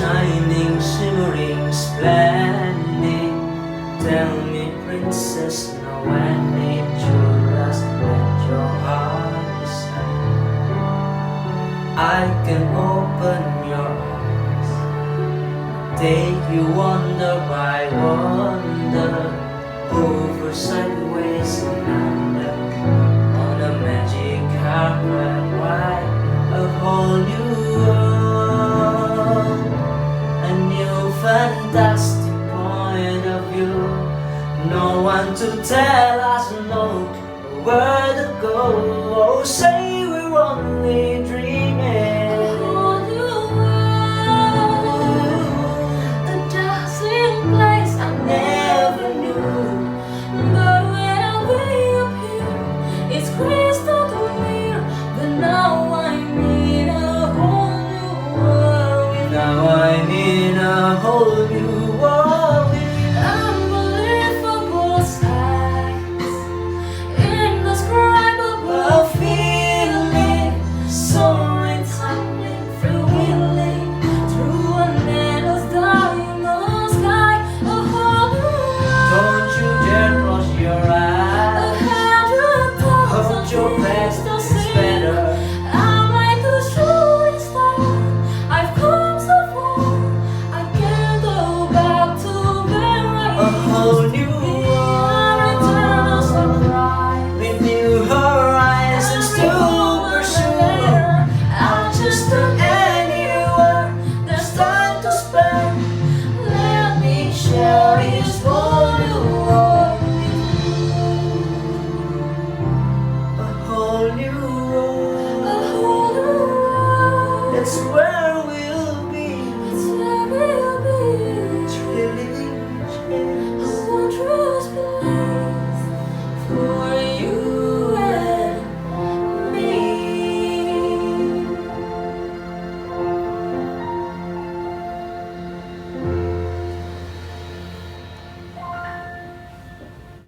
shining, shimmering, splendid. Tell me, princess, now when did you last let your heart decide? I can open your eyes, take you wonder by wonder, over, sideways, and under, on a magic carpet ride, a whole new world, a new fantastic point of view. No one to tell us no, where to go. Oh, say we're only dreaming. A dazzling place I never knew. But when I way up here, it's crystal clear. But now I'm in a whole new world. Now I'm in a whole new